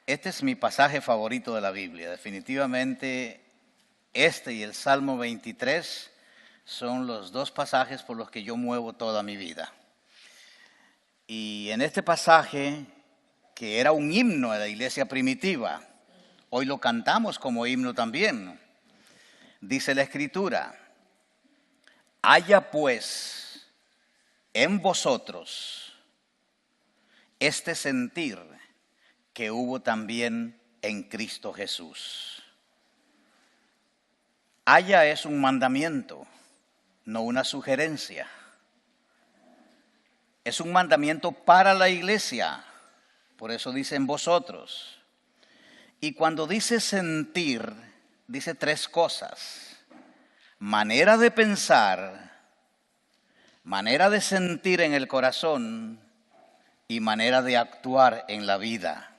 Este es mi pasaje favorito de la Biblia. Definitivamente este y el Salmo 23 son los dos pasajes por los que yo muevo toda mi vida. Y en este pasaje, que era un himno de la iglesia primitiva, hoy lo cantamos como himno también, dice la Escritura: haya pues en vosotros este sentir que hubo también en Cristo Jesús. Haya es un mandamiento, no una sugerencia. Es un mandamiento para la iglesia, por eso dice en vosotros. Y cuando dice sentir, dice tres cosas: manera de pensar, manera de sentir en el corazón y manera de actuar en la vida,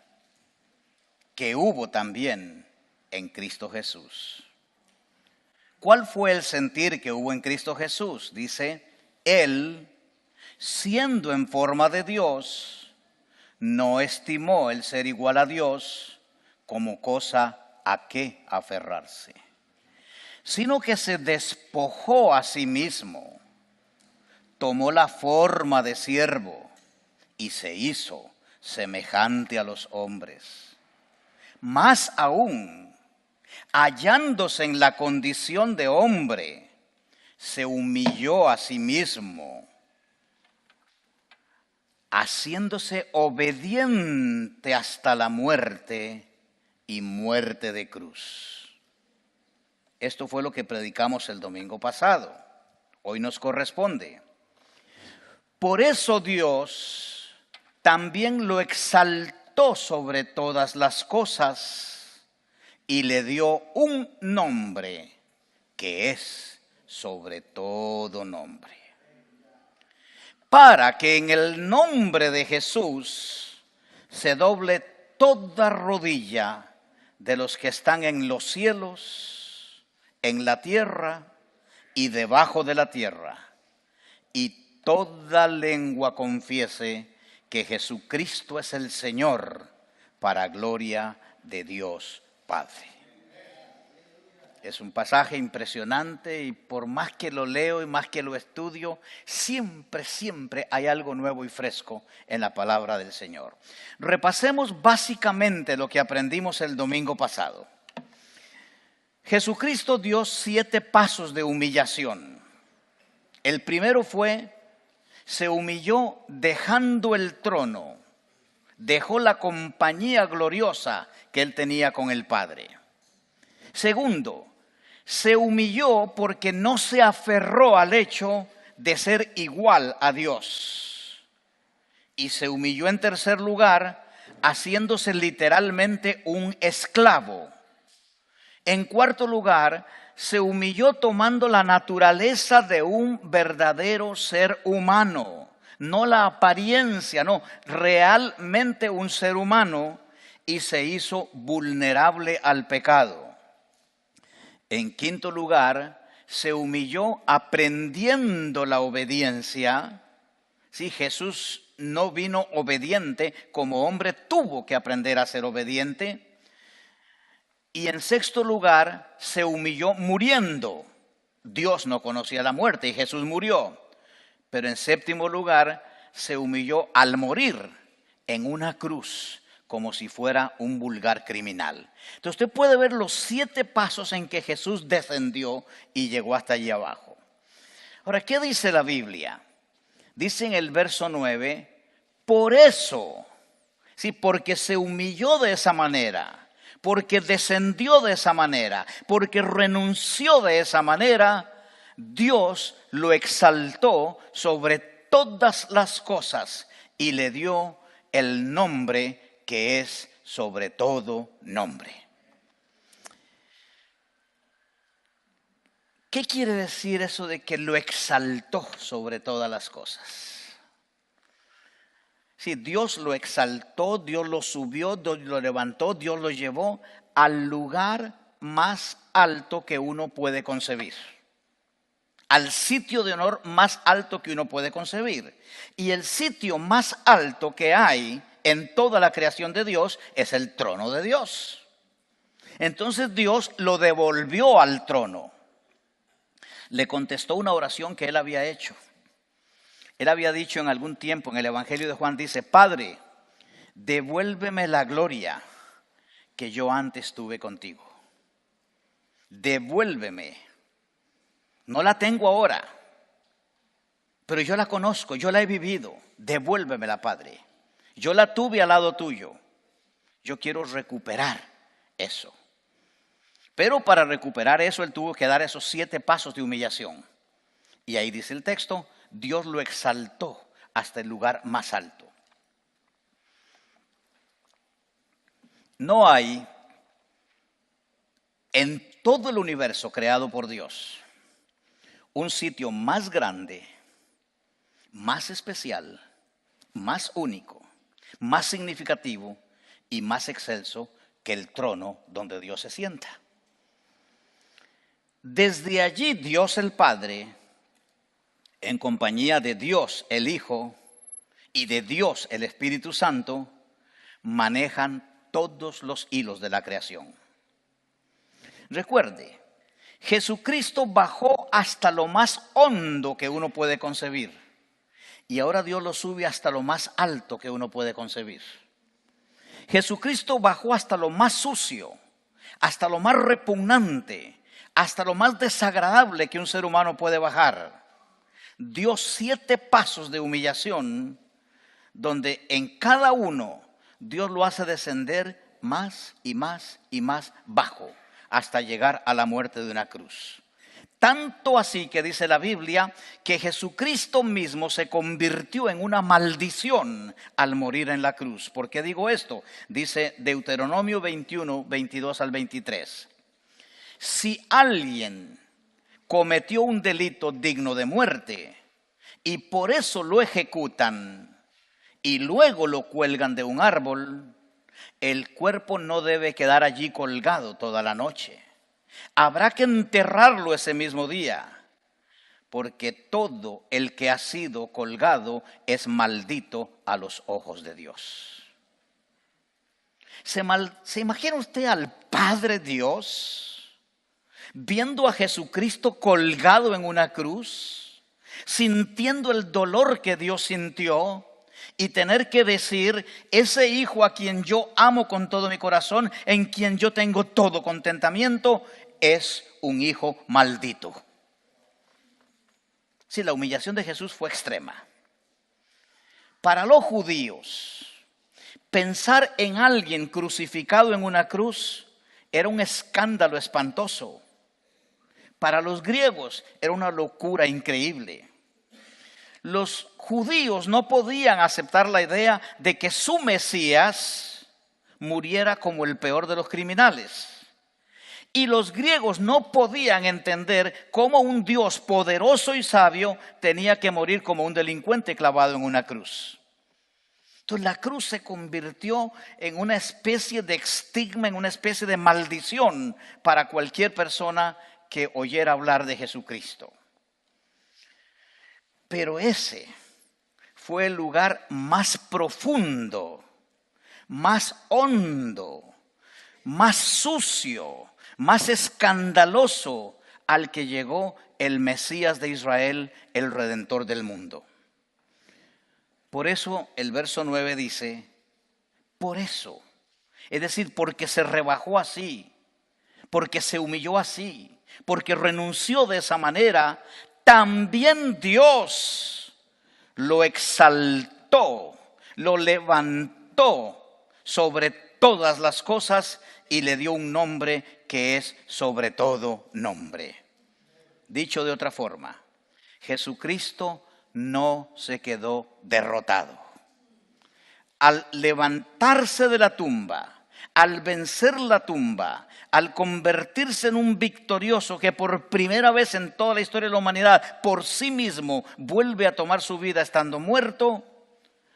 que hubo también en Cristo Jesús. ¿Cuál fue el sentir que hubo en Cristo Jesús? Dice, Él, siendo en forma de Dios, no estimó el ser igual a Dios como cosa a qué aferrarse, sino que se despojó a sí mismo, tomó la forma de siervo y se hizo semejante a los hombres. Más aún, hallándose en la condición de hombre, se humilló a sí mismo, haciéndose obediente hasta la muerte y muerte de cruz. Esto fue lo que predicamos el domingo pasado. Hoy nos corresponde. Por eso Dios también lo exaltó sobre todas las cosas y le dio un nombre que es sobre todo nombre, para que en el nombre de Jesús se doble toda rodilla de los que están en los cielos, en la tierra y debajo de la tierra, y toda lengua confiese que Jesucristo es el Señor, para gloria de Dios Padre. Es un pasaje impresionante y por más que lo leo y más que lo estudio, siempre hay algo nuevo y fresco en la palabra del Señor. Repasemos básicamente lo que aprendimos el domingo pasado. Jesucristo dio 7 pasos de humillación. El primero fue: se humilló dejando el trono, dejó la compañía gloriosa que él tenía con el Padre. Segundo, se humilló porque no se aferró al hecho de ser igual a Dios. Y se humilló en tercer lugar, haciéndose literalmente un esclavo. En cuarto lugar, se humilló tomando la naturaleza de un verdadero ser humano, no la apariencia, no, realmente un ser humano, y se hizo vulnerable al pecado. En quinto lugar, se humilló aprendiendo la obediencia. Sí, Jesús no vino obediente, como hombre tuvo que aprender a ser obediente. Y en sexto lugar, se humilló muriendo. Dios no conocía la muerte y Jesús murió. Pero en séptimo lugar, se humilló al morir en una cruz, como si fuera un vulgar criminal. Entonces usted puede ver los 7 pasos en que Jesús descendió y llegó hasta allí abajo. Ahora, ¿qué dice la Biblia? Dice en el verso 9, por eso, sí, porque se humilló de esa manera, porque descendió de esa manera, porque renunció de esa manera, Dios lo exaltó sobre todas las cosas y le dio el nombre que es sobre todo nombre. ¿Qué quiere decir eso de que lo exaltó sobre todas las cosas? Sí, Dios lo exaltó, Dios lo subió, Dios lo levantó, Dios lo llevó al lugar más alto que uno puede concebir. Al sitio de honor más alto que uno puede concebir. Y el sitio más alto que hay en toda la creación de Dios es el trono de Dios. Entonces Dios lo devolvió al trono. Le contestó una oración que él había hecho. Él había dicho en algún tiempo en el Evangelio de Juan, dice: Padre, devuélveme la gloria que yo antes tuve contigo. Devuélveme. No la tengo ahora, pero yo la conozco, yo la he vivido. Devuélvemela, Padre. Yo la tuve al lado tuyo. Yo quiero recuperar eso. Pero para recuperar eso, él tuvo que dar esos 7 pasos de humillación. Y ahí dice el texto, Dios lo exaltó hasta el lugar más alto. No hay en todo el universo creado por Dios un sitio más grande, más especial, más único, más significativo y más excelso que el trono donde Dios se sienta. Desde allí Dios el Padre, en compañía de Dios el Hijo y de Dios el Espíritu Santo, manejan todos los hilos de la creación. Recuerde, Jesucristo bajó hasta lo más hondo que uno puede concebir. Y ahora Dios lo sube hasta lo más alto que uno puede concebir. Jesucristo bajó hasta lo más sucio, hasta lo más repugnante, hasta lo más desagradable que un ser humano puede bajar. Dio 7 pasos de humillación, donde en cada uno Dios lo hace descender más y más y más bajo, hasta llegar a la muerte de una cruz. Tanto así que dice la Biblia que Jesucristo mismo se convirtió en una maldición al morir en la cruz. ¿Por qué digo esto? Dice Deuteronomio 21, 22 al 23. Si alguien cometió un delito digno de muerte y por eso lo ejecutan y luego lo cuelgan de un árbol, el cuerpo no debe quedar allí colgado toda la noche. Habrá que enterrarlo ese mismo día, porque todo el que ha sido colgado es maldito a los ojos de Dios. ¿Se imagina usted al Padre Dios viendo a Jesucristo colgado en una cruz, sintiendo el dolor que Dios sintió? Y tener que decir, ese hijo a quien yo amo con todo mi corazón, en quien yo tengo todo contentamiento, es un hijo maldito. Sí, la humillación de Jesús fue extrema. Para los judíos, pensar en alguien crucificado en una cruz era un escándalo espantoso. Para los griegos era una locura increíble. Los judíos no podían aceptar la idea de que su Mesías muriera como el peor de los criminales. Y los griegos no podían entender cómo un Dios poderoso y sabio tenía que morir como un delincuente clavado en una cruz. Entonces la cruz se convirtió en una especie de estigma, en una especie de maldición para cualquier persona que oyera hablar de Jesucristo. Pero ese fue el lugar más profundo, más hondo, más sucio, más escandaloso al que llegó el Mesías de Israel, el Redentor del mundo. Por eso el verso 9 dice, por eso, es decir, porque se rebajó así, porque se humilló así, porque renunció de esa manera, también Dios lo exaltó, lo levantó sobre todas las cosas y le dio un nombre que es sobre todo nombre. Dicho de otra forma, Jesucristo no se quedó derrotado. Al levantarse de la tumba, al vencer la tumba, al convertirse en un victorioso que por primera vez en toda la historia de la humanidad por sí mismo vuelve a tomar su vida estando muerto,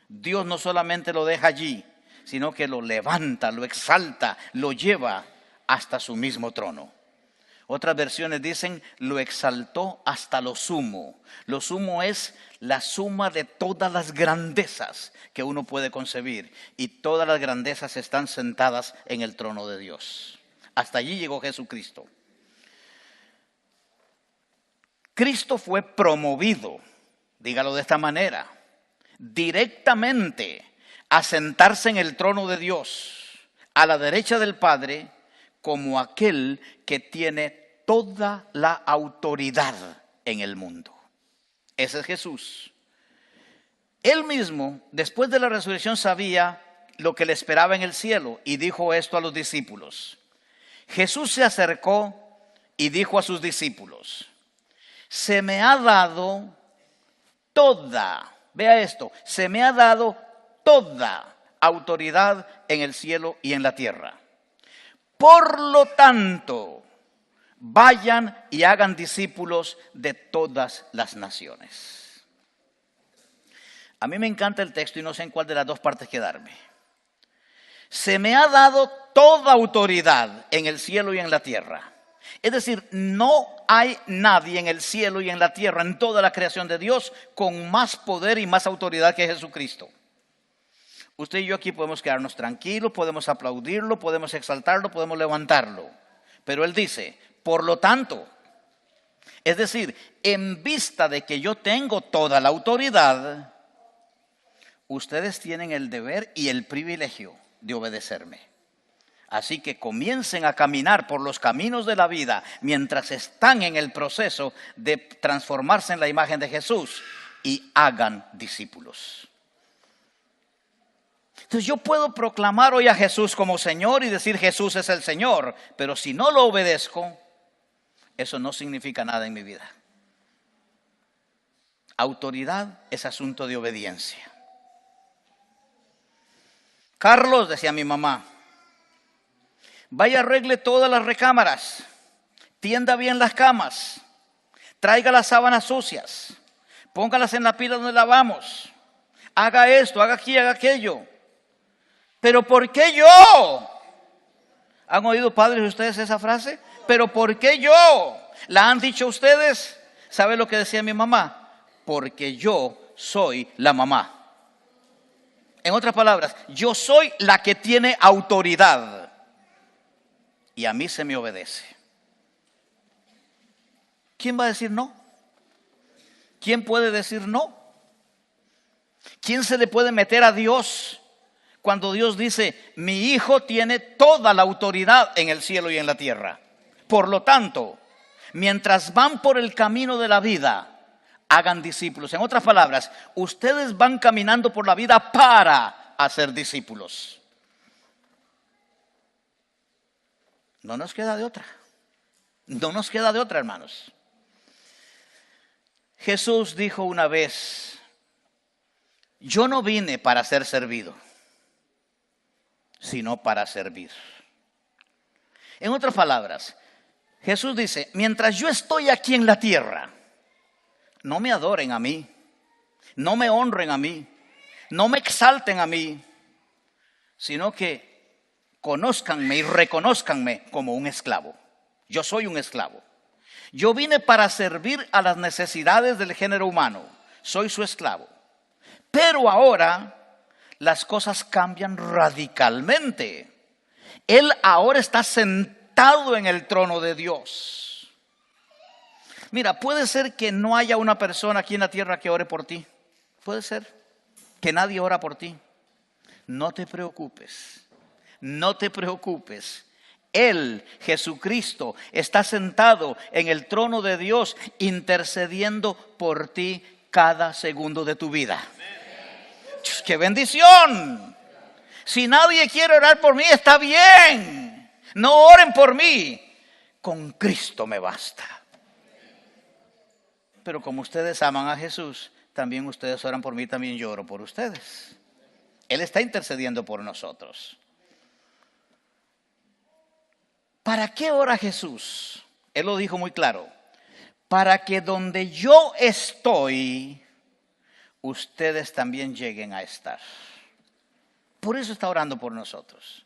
Dios no solamente lo deja allí, sino que lo levanta, lo exalta, lo lleva hasta su mismo trono. Otras versiones dicen, lo exaltó hasta lo sumo. Lo sumo es la suma de todas las grandezas que uno puede concebir. Y todas las grandezas están sentadas en el trono de Dios. Hasta allí llegó Jesucristo. Cristo fue promovido, dígalo de esta manera, directamente a sentarse en el trono de Dios, a la derecha del Padre, como aquel que tiene toda la autoridad en el mundo. Ese es Jesús. Él mismo, después de la resurrección, sabía lo que le esperaba en el cielo y dijo esto a los discípulos. Jesús se acercó y dijo a sus discípulos, se me ha dado toda, vea esto, se me ha dado toda autoridad en el cielo y en la tierra. Por lo tanto, vayan y hagan discípulos de todas las naciones. A mí me encanta el texto y no sé en cuál de las dos partes quedarme. Se me ha dado toda autoridad en el cielo y en la tierra. Es decir, no hay nadie en el cielo y en la tierra, en toda la creación de Dios, con más poder y más autoridad que Jesucristo. Usted y yo aquí podemos quedarnos tranquilos, podemos aplaudirlo, podemos exaltarlo, podemos levantarlo. Pero Él dice, por lo tanto, es decir, en vista de que yo tengo toda la autoridad, ustedes tienen el deber y el privilegio de obedecerme. Así que comiencen a caminar por los caminos de la vida mientras están en el proceso de transformarse en la imagen de Jesús y hagan discípulos. Entonces yo puedo proclamar hoy a Jesús como Señor y decir Jesús es el Señor, pero si no lo obedezco, eso no significa nada en mi vida. Autoridad es asunto de obediencia. Carlos, decía mi mamá, vaya, arregle todas las recámaras, tienda bien las camas, traiga las sábanas sucias, póngalas en la pila donde lavamos, haga esto, haga aquí, haga aquello. ¿Pero por qué yo? ¿Han oído, padres, ustedes esa frase? ¿Pero por qué yo? ¿La han dicho ustedes? ¿Sabe lo que decía mi mamá? Porque yo soy la mamá. En otras palabras, yo soy la que tiene autoridad. Y a mí se me obedece. ¿Quién va a decir no? ¿Quién puede decir no? ¿Quién se le puede meter a Dios cuando Dios dice, mi hijo tiene toda la autoridad en el cielo y en la tierra? Por lo tanto, mientras van por el camino de la vida, hagan discípulos. En otras palabras, ustedes van caminando por la vida para hacer discípulos. No nos queda de otra. No nos queda de otra, hermanos. Jesús dijo una vez, yo no vine para ser servido, sino para servir. En otras palabras, Jesús dice, mientras yo estoy aquí en la tierra, no me adoren a mí, no me honren a mí, no me exalten a mí, sino que conózcanme y reconózcanme como un esclavo. Yo soy un esclavo. Yo vine para servir a las necesidades del género humano. Soy su esclavo. Pero ahora las cosas cambian radicalmente. Él ahora está sentado en el trono de Dios. Mira, puede ser que no haya una persona aquí en la tierra que ore por ti. Puede ser que nadie ora por ti. No te preocupes. No te preocupes. Él, Jesucristo, está sentado en el trono de Dios intercediendo por ti cada segundo de tu vida. ¡Qué bendición! Si nadie quiere orar por mí, está bien. No oren por mí. Con Cristo me basta. Pero como ustedes aman a Jesús, también ustedes oran por mí, también yo oro por ustedes. Él está intercediendo por nosotros. ¿Para qué ora Jesús? Él lo dijo muy claro. Para que donde yo estoy, ustedes también lleguen a estar. Por eso está orando por nosotros.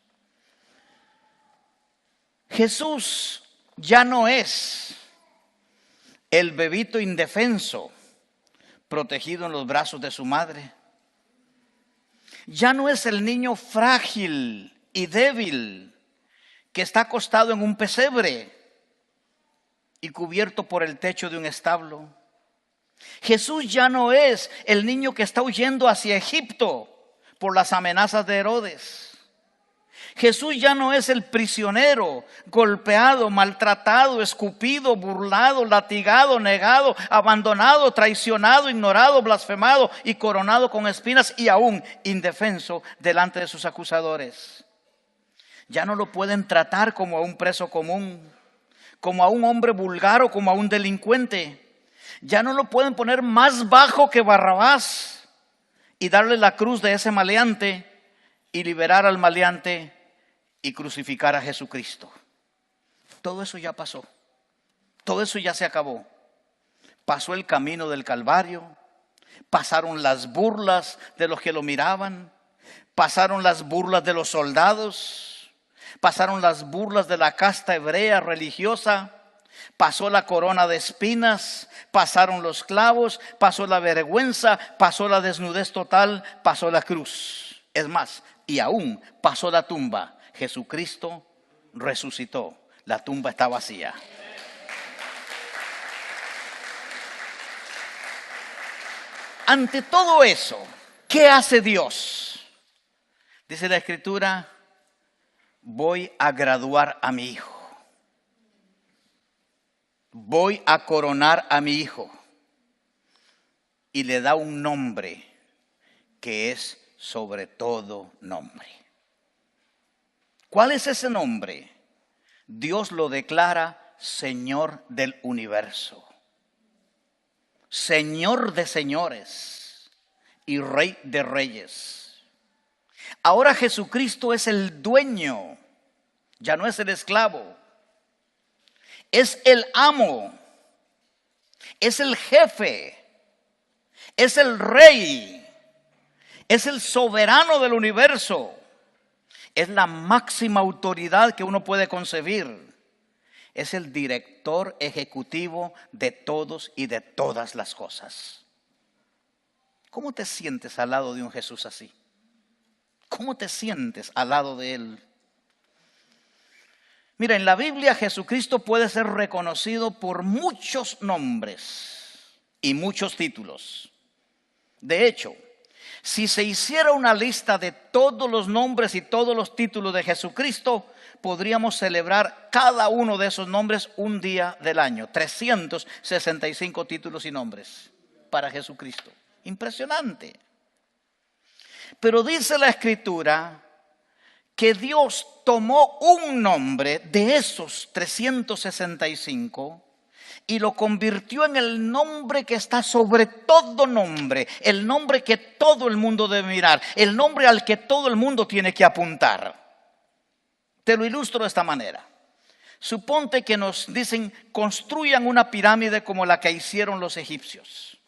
Jesús ya no es el bebito indefenso protegido en los brazos de su madre. Ya no es el niño frágil y débil que está acostado en un pesebre y cubierto por el techo de un establo. Jesús ya no es el niño que está huyendo hacia Egipto por las amenazas de Herodes. Jesús ya no es el prisionero, golpeado, maltratado, escupido, burlado, latigado, negado, abandonado, traicionado, ignorado, blasfemado y coronado con espinas y aún indefenso delante de sus acusadores. Ya no lo pueden tratar como a un preso común, como a un hombre vulgar o como a un delincuente. Ya no lo pueden poner más bajo que Barrabás y darle la cruz de ese maleante y liberar al maleante y crucificar a Jesucristo. Todo eso ya pasó. Todo eso ya se acabó. Pasó el camino del Calvario. Pasaron las burlas de los que lo miraban. Pasaron las burlas de los soldados. Pasaron las burlas de la casta hebrea religiosa. Pasó la corona de espinas. Pasaron los clavos. Pasó la vergüenza. Pasó la desnudez total. Pasó la cruz. Es más, y aún pasó la tumba. Jesucristo resucitó. La tumba está vacía. Ante todo eso, ¿qué hace Dios? Dice la Escritura, voy a graduar a mi hijo. Voy a coronar a mi hijo. Y le da un nombre que es sobre todo nombre. ¿Cuál es ese nombre? Dios lo declara Señor del universo, Señor de señores y Rey de reyes. Ahora Jesucristo es el dueño, ya no es el esclavo, es el amo, es el jefe, es el rey, es el soberano del universo. Es la máxima autoridad que uno puede concebir. Es el director ejecutivo de todos y de todas las cosas. ¿Cómo te sientes al lado de un Jesús así? ¿Cómo te sientes al lado de Él? Mira, en la Biblia Jesucristo puede ser reconocido por muchos nombres y muchos títulos. De hecho, si se hiciera una lista de todos los nombres y todos los títulos de Jesucristo, podríamos celebrar cada uno de esos nombres un día del año. 365 títulos y nombres para Jesucristo. Impresionante. Pero dice la Escritura que Dios tomó un nombre de esos 365 y lo convirtió en el nombre que está sobre todo nombre, el nombre que todo el mundo debe mirar, el nombre al que todo el mundo tiene que apuntar. Te lo ilustro de esta manera. Suponte que nos dicen, construyan una pirámide como la que hicieron los egipcios.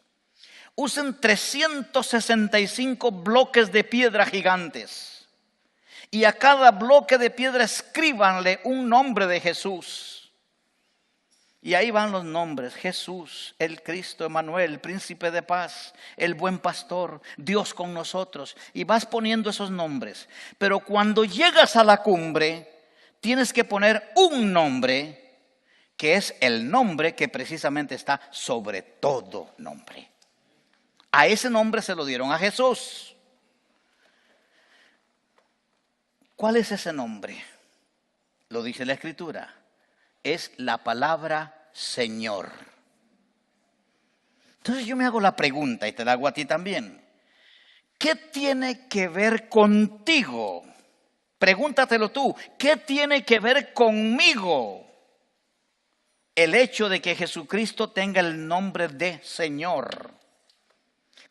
Usen 365 bloques de piedra gigantes y a cada bloque de piedra escríbanle un nombre de Jesús. Y ahí van los nombres: Jesús, el Cristo, Emmanuel, Príncipe de Paz, el Buen Pastor, Dios con nosotros. Y vas poniendo esos nombres. Pero cuando llegas a la cumbre, tienes que poner un nombre que es el nombre que precisamente está sobre todo nombre. A ese nombre se lo dieron a Jesús. ¿Cuál es ese nombre? Lo dice la Escritura. Es la palabra Señor. Entonces yo me hago la pregunta y te la hago a ti también. ¿Qué tiene que ver contigo? Pregúntatelo tú. ¿Qué tiene que ver conmigo el hecho de que Jesucristo tenga el nombre de Señor?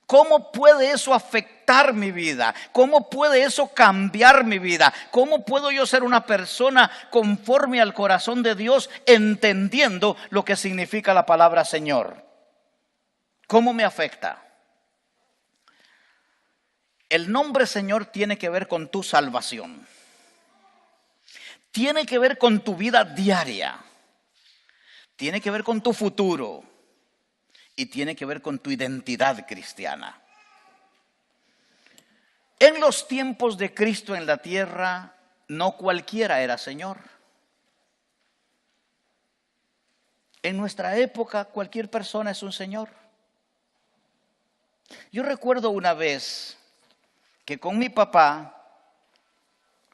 ¿Cómo puede eso afectar mi vida? ¿Cómo puede eso cambiar mi vida? ¿Cómo puedo yo ser una persona conforme al corazón de Dios, entendiendo lo que significa la palabra Señor? ¿Cómo me afecta? El nombre Señor tiene que ver con tu salvación. Tiene que ver con tu vida diaria. tiene que ver con tu futuro y tiene que ver con tu identidad cristiana. En los tiempos de Cristo en la tierra, no cualquiera era Señor. En nuestra época, cualquier persona es un Señor. Yo recuerdo una vez que con mi papá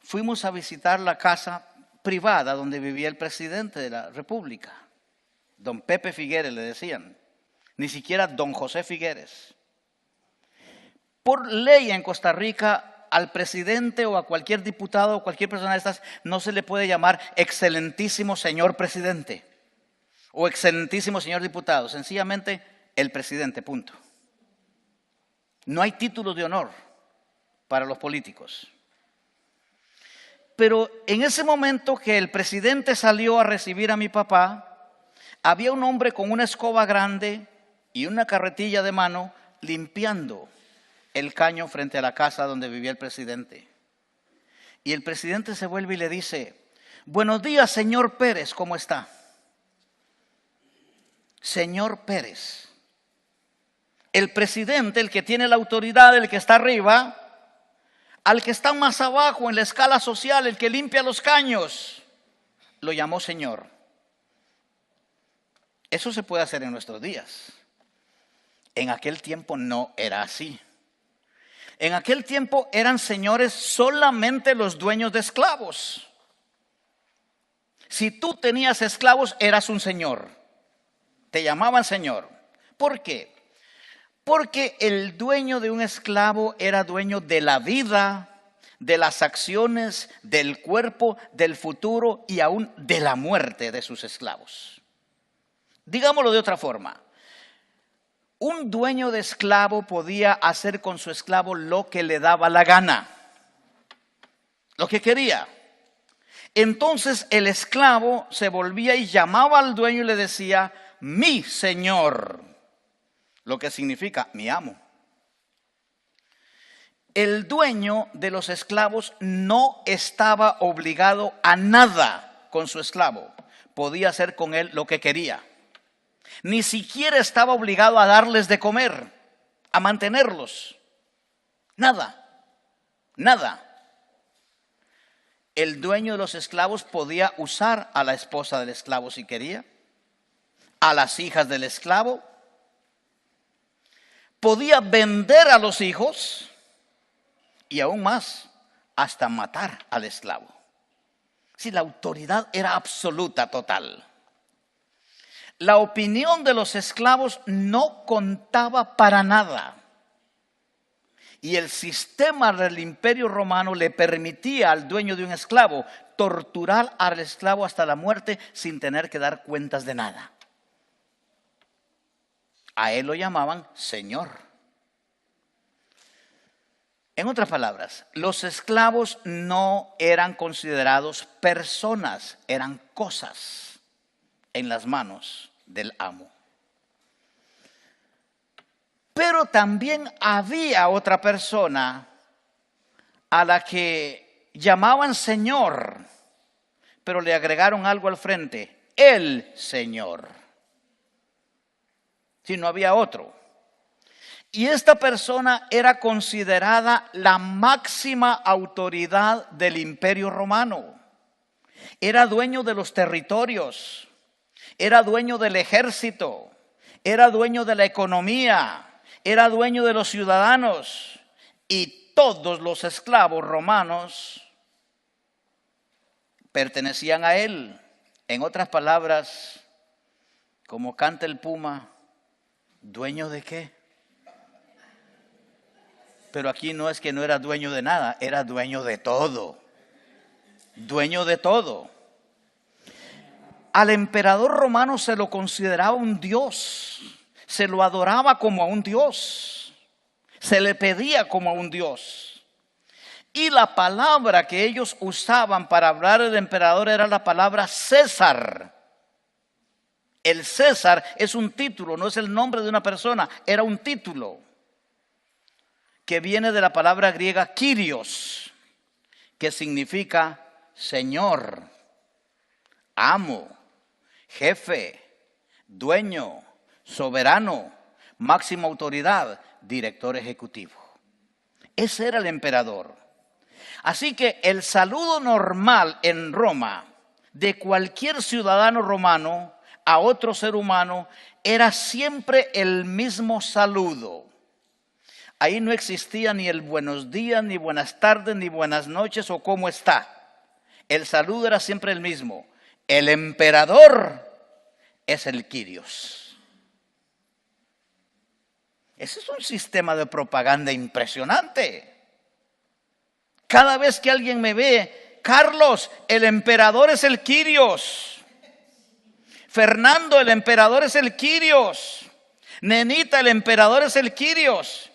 fuimos a visitar la casa privada donde vivía el presidente de la República. Don Pepe Figueres le decían, ni siquiera don José Figueres. Por ley en Costa Rica, al presidente o a cualquier diputado o cualquier persona de estas no se le puede llamar excelentísimo señor presidente o excelentísimo señor diputado, sencillamente el presidente, punto. No hay títulos de honor para los políticos. Pero en ese momento que el presidente salió a recibir a mi papá, había un hombre con una escoba grande y una carretilla de mano limpiando el caño frente a la casa donde vivía el presidente. Y el presidente se vuelve y le dice, buenos días, señor Pérez, ¿cómo está? Señor Pérez. El presidente, el que tiene la autoridad, el que está arriba, al que está más abajo en la escala social, el que limpia los caños, lo llamó señor. Eso se puede hacer en nuestros días. En aquel tiempo no era así. En aquel tiempo eran señores solamente los dueños de esclavos. Si tú tenías esclavos, eras un señor. Te llamaban señor. ¿Por qué? Porque el dueño de un esclavo era dueño de la vida, de las acciones, del cuerpo, del futuro y aún de la muerte de sus esclavos. Digámoslo de otra forma. Un dueño de esclavo podía hacer con su esclavo lo que le daba la gana, lo que quería. Entonces el esclavo se volvía y llamaba al dueño y le decía, mi señor, lo que significa mi amo. El dueño de los esclavos no estaba obligado a nada con su esclavo. Podía hacer con él lo que quería. Ni siquiera estaba obligado a darles de comer, a mantenerlos. Nada, nada. El dueño de los esclavos podía usar a la esposa del esclavo si quería, a las hijas del esclavo. Podía vender a los hijos y aún más, hasta matar al esclavo. Si la autoridad era absoluta, total. La opinión de los esclavos no contaba para nada. Y el sistema del Imperio Romano le permitía al dueño de un esclavo torturar al esclavo hasta la muerte sin tener que dar cuentas de nada. A él lo llamaban señor. En otras palabras, los esclavos no eran considerados personas, eran cosas en las manos del amo. Pero también había otra persona a la que llamaban señor, pero le agregaron algo al frente, el señor. Si no había otro. Y esta persona era considerada la máxima autoridad del Imperio Romano. Era dueño de los territorios, era dueño del ejército, era dueño de la economía, era dueño de los ciudadanos. Y todos los esclavos romanos pertenecían a él. En otras palabras, como canta el puma, ¿dueño de qué? Pero aquí no es que no era dueño de nada, era dueño de todo. Dueño de todo. Al emperador romano se lo consideraba un dios. Se lo adoraba como a un dios. Se le pedía como a un dios. Y la palabra que ellos usaban para hablar del emperador era la palabra César. El César es un título, no es el nombre de una persona, era un título que viene de la palabra griega Kyrios, que significa Señor, amo, jefe, dueño, soberano, máxima autoridad, director ejecutivo. Ese era el emperador. Así que el saludo normal en Roma de cualquier ciudadano romano a otro ser humano era siempre el mismo saludo. Ahí no existía ni el buenos días, ni buenas tardes, ni buenas noches o cómo está. El saludo era siempre el mismo. El emperador es el Kyrios. Ese es un sistema de propaganda impresionante. Cada vez que alguien me ve, Carlos, el emperador es el Kyrios. Fernando, el emperador es el Kyrios. Nenita, el emperador es el Kyrios.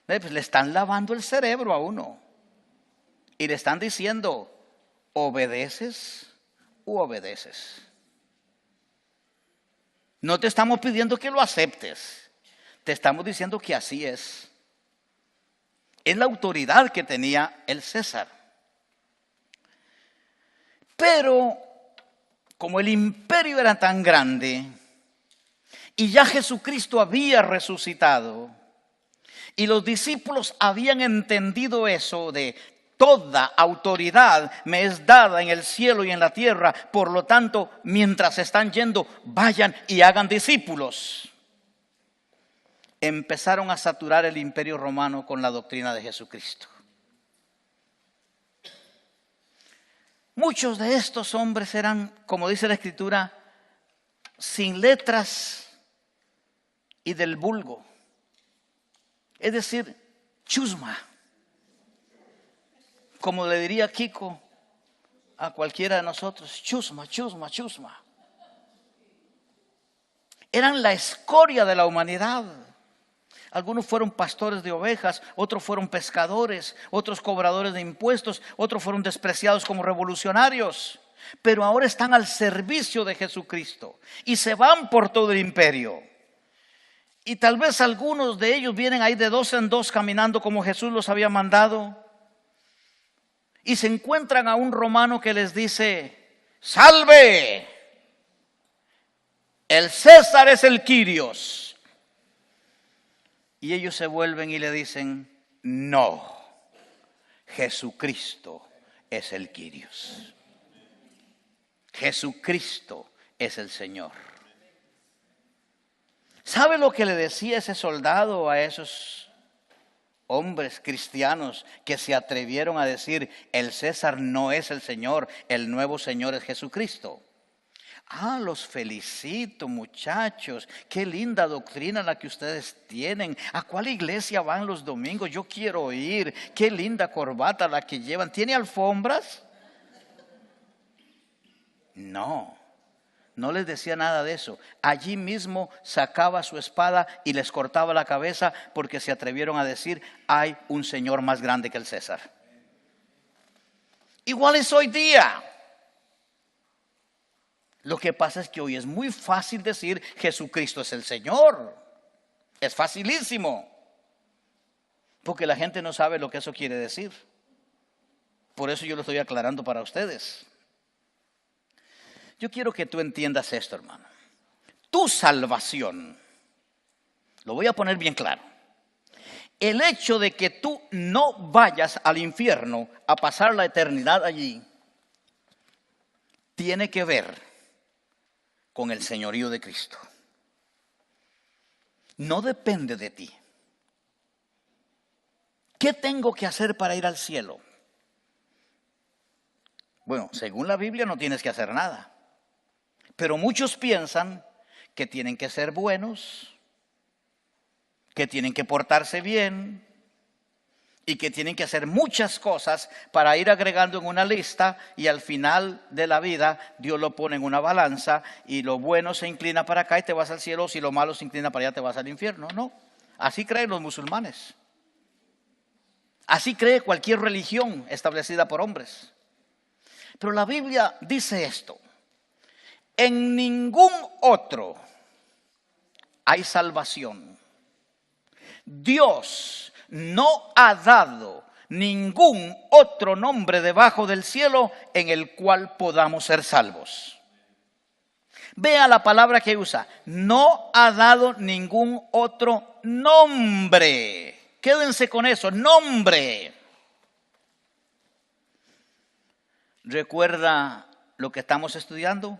Pues le están lavando el cerebro a uno. Y le están diciendo, ¿obedeces u obedeces? No te estamos pidiendo que lo aceptes. Te estamos diciendo que así es. Es la autoridad que tenía el César. Pero como el imperio era tan grande y ya Jesucristo había resucitado y los discípulos habían entendido eso de toda autoridad me es dada en el cielo y en la tierra, por lo tanto, mientras están yendo, vayan y hagan discípulos. Empezaron a saturar el imperio romano con la doctrina de Jesucristo. Muchos de estos hombres eran, como dice la Escritura, sin letras y del vulgo. Es decir, chusma. Como le diría Kiko a cualquiera de nosotros, chusma, chusma, chusma. Eran la escoria de la humanidad. Algunos fueron pastores de ovejas, otros fueron pescadores, otros cobradores de impuestos, otros fueron despreciados como revolucionarios. Pero ahora están al servicio de Jesucristo y se van por todo el imperio. Y tal vez algunos de ellos vienen ahí de dos en dos caminando como Jesús los había mandado. Y se encuentran a un romano que les dice, ¡salve! El César es el Kyrios. Y ellos se vuelven y le dicen, no, Jesucristo es el Kyrios. Jesucristo es el Señor. ¿Sabe lo que le decía ese soldado a esos hombres cristianos que se atrevieron a decir, el César no es el Señor, el nuevo Señor es Jesucristo? Ah, los felicito, muchachos. Qué linda doctrina la que ustedes tienen. ¿A cuál iglesia van los domingos? Yo quiero ir. Qué linda corbata la que llevan. ¿Tiene alfombras? No, no les decía nada de eso. Allí mismo sacaba su espada y les cortaba la cabeza porque se atrevieron a decir, hay un Señor más grande que el César. Igual es hoy día. Lo que pasa es que hoy es muy fácil decir Jesucristo es el Señor. Es facilísimo. Porque la gente no sabe lo que eso quiere decir. Por eso yo lo estoy aclarando para ustedes. Yo quiero que tú entiendas esto, hermano. Tu salvación, lo voy a poner bien claro. El hecho de que tú no vayas al infierno a pasar la eternidad allí, tiene que ver con el señorío de Cristo. No depende de ti. ¿Qué tengo que hacer para ir al cielo? Bueno, según la Biblia no tienes que hacer nada. Pero muchos piensan que tienen que ser buenos, que tienen que portarse bien y que tienen que hacer muchas cosas para ir agregando en una lista y al final de la vida Dios lo pone en una balanza y lo bueno se inclina para acá y te vas al cielo, si lo malo se inclina para allá te vas al infierno. No, así creen los musulmanes. Así cree cualquier religión establecida por hombres. Pero la Biblia dice esto: en ningún otro hay salvación. Dios no ha dado ningún otro nombre debajo del cielo en el cual podamos ser salvos. Vea la palabra que usa. No ha dado ningún otro nombre. Quédense con eso, nombre. ¿Recuerda lo que estamos estudiando?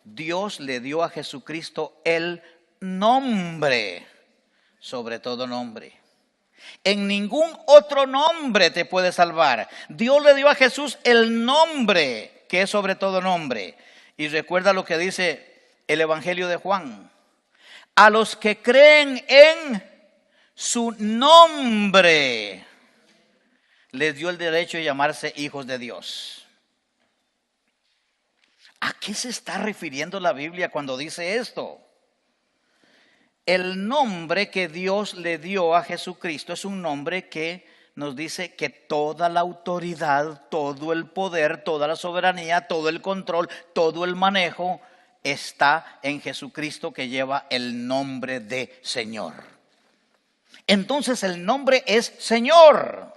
Dios le dio a Jesucristo el nombre, sobre todo nombre. En ningún otro nombre te puede salvar. Dios le dio a Jesús el nombre, que es sobre todo nombre. Y recuerda lo que dice el Evangelio de Juan. A los que creen en su nombre, les dio el derecho de llamarse hijos de Dios. ¿A qué se está refiriendo la Biblia cuando dice esto? El nombre que Dios le dio a Jesucristo es un nombre que nos dice que toda la autoridad, todo el poder, toda la soberanía, todo el control, todo el manejo está en Jesucristo, que lleva el nombre de Señor. Entonces el nombre es Señor.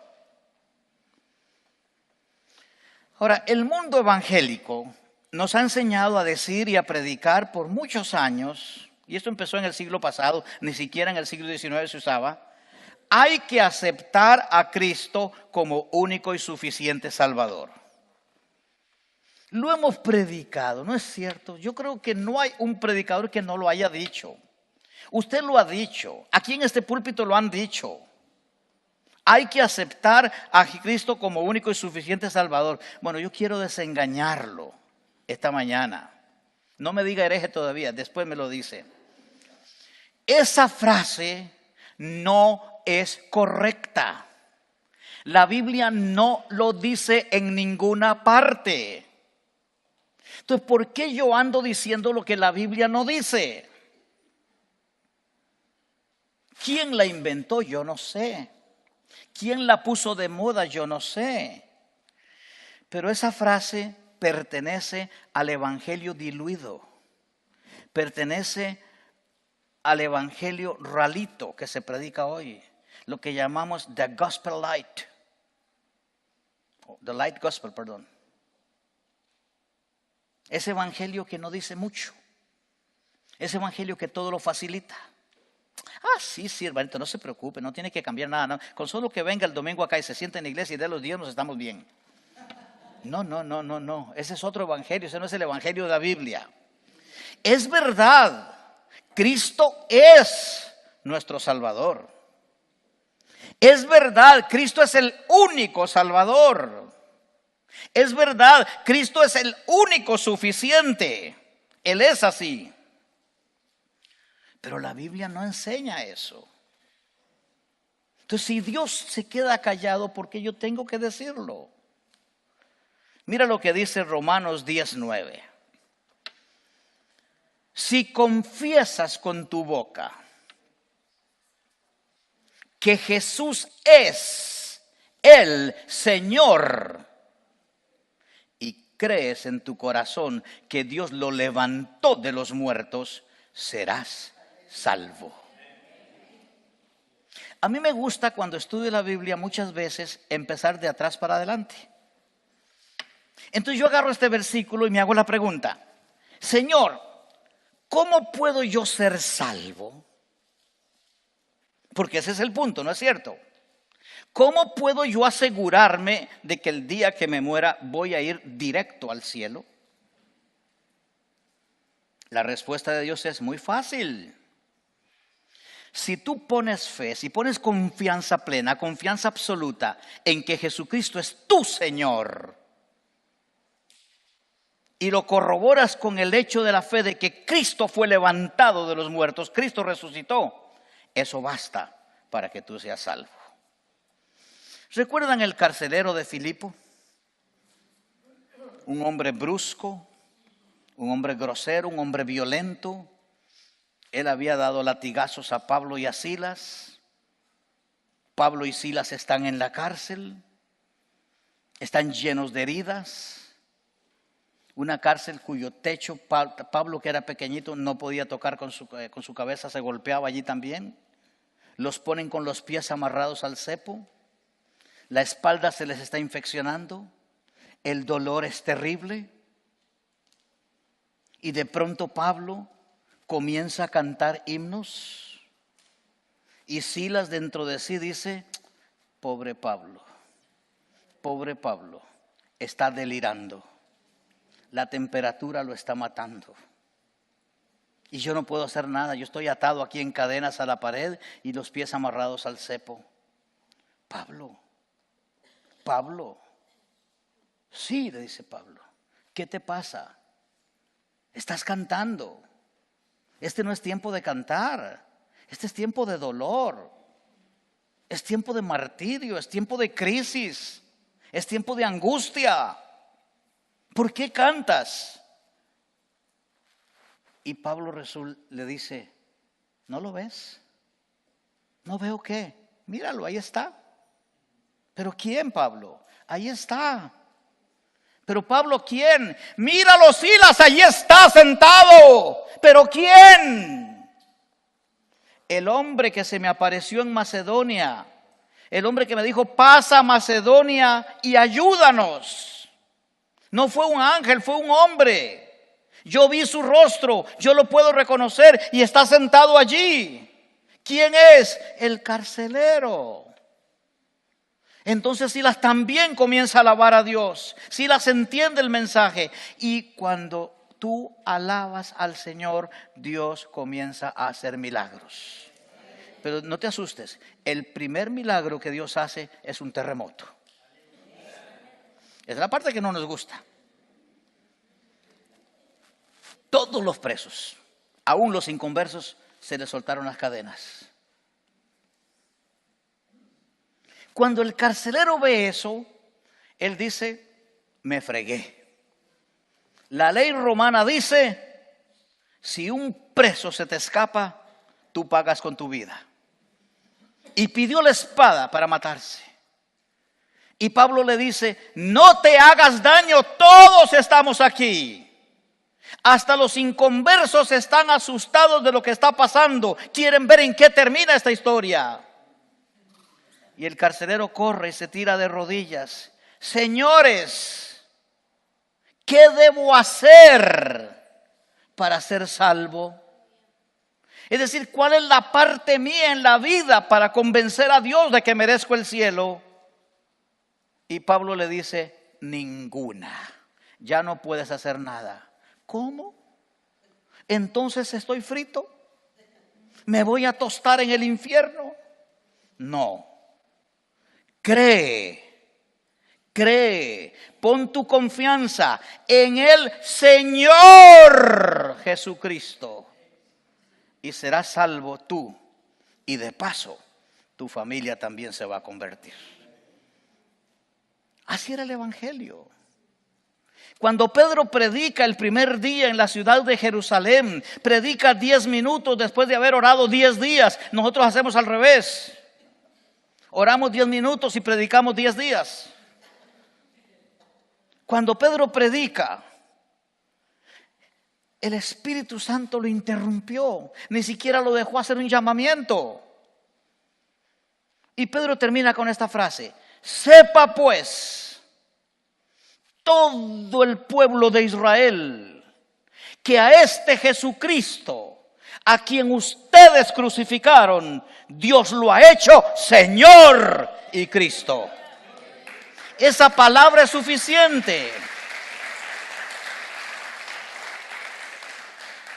Ahora, el mundo evangélico nos ha enseñado a decir y a predicar por muchos años, y esto empezó en el siglo pasado, ni siquiera en el siglo XIX se usaba, hay que aceptar a Cristo como único y suficiente Salvador. Lo hemos predicado, ¿no es cierto? Yo creo que no hay un predicador que no lo haya dicho. Usted lo ha dicho, aquí en este púlpito lo han dicho. Hay que aceptar a Cristo como único y suficiente Salvador. Bueno, yo quiero desengañarlo esta mañana. No me diga hereje todavía, después me lo dice. Esa frase no es correcta. La Biblia no lo dice en ninguna parte. Entonces, ¿por qué yo ando diciendo lo que la Biblia no dice? ¿Quién la inventó? Yo no sé. ¿Quién la puso de moda? Yo no sé. Pero esa frase pertenece al evangelio diluido. Pertenece al evangelio ralito que se predica hoy. Lo que llamamos the gospel light. The light gospel, perdón. Ese evangelio que no dice mucho. Ese evangelio que todo lo facilita. Sí, hermanito, no se preocupe, no tiene que cambiar nada. No. Con solo que venga el domingo acá y se siente en la iglesia y dé los diezmos, estamos bien. No. Ese es otro evangelio, ese no es el evangelio de la Biblia. Es verdad, Cristo es nuestro Salvador. Es verdad, Cristo es el único Salvador. Es verdad, Cristo es el único suficiente. Él es así. Pero la Biblia no enseña eso. Entonces, si Dios se queda callado, ¿por qué yo tengo que decirlo? Mira lo que dice Romanos 10:9. Si confiesas con tu boca que Jesús es el Señor y crees en tu corazón que Dios lo levantó de los muertos, serás salvo. A mí me gusta cuando estudio la Biblia muchas veces empezar de atrás para adelante. Entonces yo agarro este versículo y me hago la pregunta: Señor, ¿cómo puedo yo ser salvo? Porque ese es el punto, ¿no es cierto? ¿Cómo puedo yo asegurarme de que el día que me muera voy a ir directo al cielo? La respuesta de Dios es muy fácil. Si tú pones fe, si pones confianza plena, confianza absoluta en que Jesucristo es tu Señor, y lo corroboras con el hecho de la fe de que Cristo fue levantado de los muertos, Cristo resucitó, eso basta para que tú seas salvo. ¿Recuerdan el carcelero de Filipo? Un hombre brusco, un hombre grosero, un hombre violento. Él había dado latigazos a Pablo y a Silas. Pablo y Silas están en la cárcel, están llenos de heridas. Una cárcel cuyo techo, Pablo, que era pequeñito, no podía tocar con su cabeza, se golpeaba allí también. Los ponen con los pies amarrados al cepo. La espalda se les está infeccionando. El dolor es terrible. Y de pronto Pablo comienza a cantar himnos. Y Silas dentro de sí dice, pobre Pablo, está delirando. La temperatura lo está matando. Y yo no puedo hacer nada, yo estoy atado aquí en cadenas a la pared y los pies amarrados al cepo. Pablo, sí, le dice Pablo, ¿qué te pasa? Estás cantando. Este no es tiempo de cantar, este es tiempo de dolor, es tiempo de martirio, es tiempo de crisis, es tiempo de angustia. ¿Por qué cantas? Y Pablo le dice, ¿no lo ves? ¿No veo qué? Míralo, ahí está. ¿Pero quién, Pablo? Ahí está. ¿Pero Pablo quién? Míralo, Silas, ahí está sentado. ¿Pero quién? El hombre que se me apareció en Macedonia. El hombre que me dijo, pasa a Macedonia y ayúdanos. No fue un ángel, fue un hombre. Yo vi su rostro, yo lo puedo reconocer y está sentado allí. ¿Quién es? El carcelero. Entonces Silas también comienza a alabar a Dios. Silas entiende el mensaje. Y cuando tú alabas al Señor, Dios comienza a hacer milagros. Pero no te asustes, el primer milagro que Dios hace es un terremoto. Es la parte que no nos gusta. Todos los presos, aún los inconversos, se les soltaron las cadenas. Cuando el carcelero ve eso, él dice, me fregué. La ley romana dice, si un preso se te escapa, tú pagas con tu vida. Y pidió la espada para matarse. Y Pablo le dice, no te hagas daño, todos estamos aquí. Hasta los inconversos están asustados de lo que está pasando. Quieren ver en qué termina esta historia. Y el carcelero corre y se tira de rodillas. Señores, ¿qué debo hacer para ser salvo? Es decir, ¿cuál es la parte mía en la vida para convencer a Dios de que merezco el cielo? Y Pablo le dice, ninguna. Ya no puedes hacer nada. ¿Cómo? ¿Entonces estoy frito? ¿Me voy a tostar en el infierno? No. Cree, pon tu confianza en el Señor Jesucristo y serás salvo tú, y de paso tu familia también se va a convertir. Así era el evangelio. Cuando Pedro predica el primer día en la ciudad de Jerusalén, predica 10 minutos después de haber orado 10 días. Nosotros hacemos al revés. Oramos 10 minutos y predicamos 10 días. Cuando Pedro predica, el Espíritu Santo lo interrumpió. Ni siquiera lo dejó hacer un llamamiento. Y Pedro termina con esta frase: sepa pues todo el pueblo de Israel que a este Jesucristo, a quien ustedes crucificaron, Dios lo ha hecho Señor y Cristo. Esa palabra es suficiente.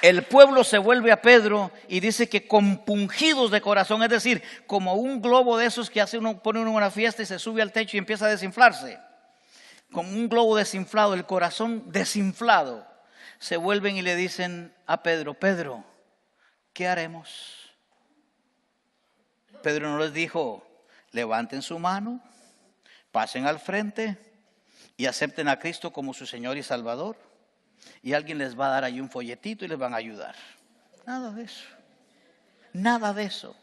El pueblo se vuelve a Pedro y dice que compungidos de corazón, es decir, como un globo de esos que hace uno, pone uno en una fiesta y se sube al techo y empieza a desinflarse. Como un globo desinflado, el corazón desinflado, se vuelven y le dicen a Pedro: Pedro, ¿qué haremos? Pedro no les dijo: levanten su mano, pasen al frente y acepten a Cristo como su Señor y Salvador, y alguien les va a dar ahí un folletito y les van a ayudar. Nada de eso. Nada de eso.